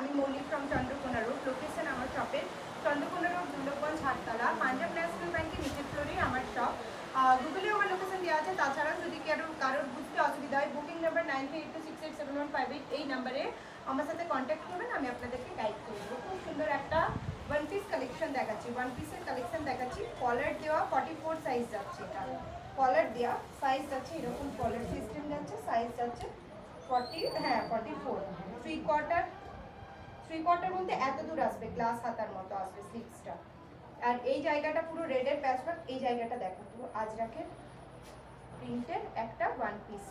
আমি মৌলি from Chandrakona road. Location আমার শপের চন্দ্রকোনা রোড, দুর্লভগঞ্জ, হাটতলা, পাঞ্জাব ন্যাশনাল ব্যাংকের নিচের ফ্লোরেই আমার শপ। গুগলেও আমার লোকেশন দেওয়া আছে। তাছাড়াও যদি কারোর বুঝতে অসুবিধা হয়, বুকিং নাম্বার 9382687158, এই নাম্বারে আমার সাথে কন্ট্যাক্ট করবেন, আমি আপনাদেরকে গাইড করে দেবো। খুব সুন্দর একটা ওয়ান পিস কালেকশন দেখাচ্ছি, ওয়ান পিসের কালেকশন দেখাচ্ছি। কলার দেওয়া 44 সাইজ যাচ্ছে, এটা কলার দেওয়া সাইজ যাচ্ছে, এরকম কলার সিস্টেম যাচ্ছে, সাইজ যাচ্ছে 44। থ্রি কোয়ার্টার মধ্যে এত দূর আসবে, গ্লাস হাতার মতো আসবে স্লিভসটা। আর এই জায়গাটা পুরো রেডের প্যাচওয়ার্ক। এই জায়গাটা দেখো, পুরো আজরাকের প্রিন্টের একটা ওয়ান পিস,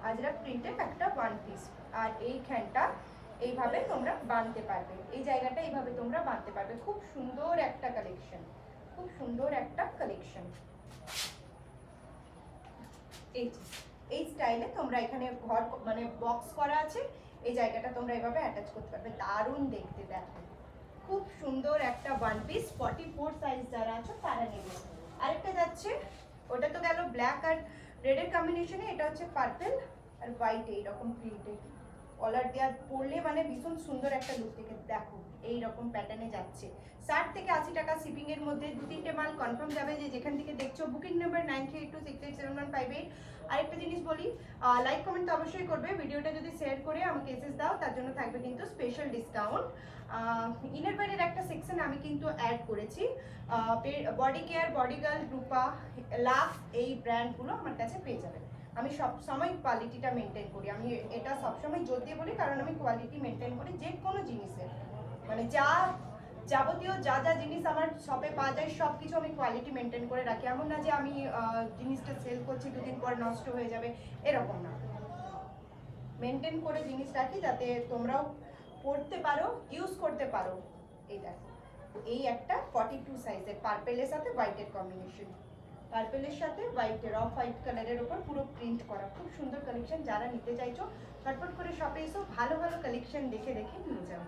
আজরাক প্রিন্টের একটা ওয়ান পিস। আর এইখানটা এইভাবে তোমরা বাঁধতে পারবে, এই জায়গাটা এইভাবে তোমরা বাঁধতে পারবে। খুব সুন্দর একটা কালেকশন, খুব সুন্দর একটা কালেকশন। এই স্টাইলে তোমরা এখানে ঘর মানে বক্স করা আছে, এই জায়গাটা তোমরা এভাবে অ্যাটাচ করতে পারবে। দারুণ দেখতে, দেখো খুব সুন্দর একটা ওয়ান পিস। 44 সাইজ যারা আছে তারা নেবে। আরেকটা যাচ্ছে, ওটা তো গেল ব্ল্যাক আর রেডের কম্বিনেশনে, এটা হচ্ছে পার্পল আর হোয়াইট, এইরকম প্রিন্টেড কলার দেওয়া, পরলে মানে ভীষণ সুন্দর একটা লুক থেকে। দেখো এইরকম প্যাটার্নে যাচ্ছে, 60 থেকে 80 টাকা শিপিং এর মধ্যে। 2-3টে মাল কনফার্ম যাবে, যে যেখান থেকে দেখছো। Booking number 9382687158। আরেকটা জিনিস বলি, লাইক কমেন্ট তো অবশ্যই করবে। ভিডিওটা যদি শেয়ার করে আমাকে এসএস দাও, তার জন্য থাকবে কিন্তু স্পেশাল ডিসকাউন্ট। ইনার ওয়্যারের একটা সেকশন আমি কিন্তু অ্যাড করেছি। বডি কেয়ার, বডি গার্ল, রূপা, লাভ, এই ব্র্যান্ডগুলো আমার কাছে পেয়ে যাবেন। আমি সব সময় কোয়ালিটিটা মেনটেন করি, আমি এটা সবসময় জোর দিয়ে বলি, কারণ আমি কোয়ালিটি মেনটেন করি যে কোনো জিনিসের। মানে যাবতীয় যা যা জিনিস আমার শপে পাওয়া যায় সব কিছু আমি কোয়ালিটি মেনটেন করে রাখি। এমন না যে আমি জিনিসটা সেল করছি 2 দিন পর নষ্ট হয়ে যাবে, এরকম না। মেনটেন করে জিনিস রাখি যাতে তোমরাও পড়তে পারো, ইউজ করতে পারো। এই দেখো, এই একটা 42 সাইজের, পার্পেলের সাথে হোয়াইটের কম্বিনেশন, পার্পেলের সাথে হোয়াইটের, অফ হোয়াইট কালারের ওপর পুরো প্রিন্ট করা। খুব সুন্দর কালেকশন। যারা নিতে চাইছো ফটফট করে শপে এসো, ভালো ভালো কালেকশন দেখে দেখে নিয়ে যাও।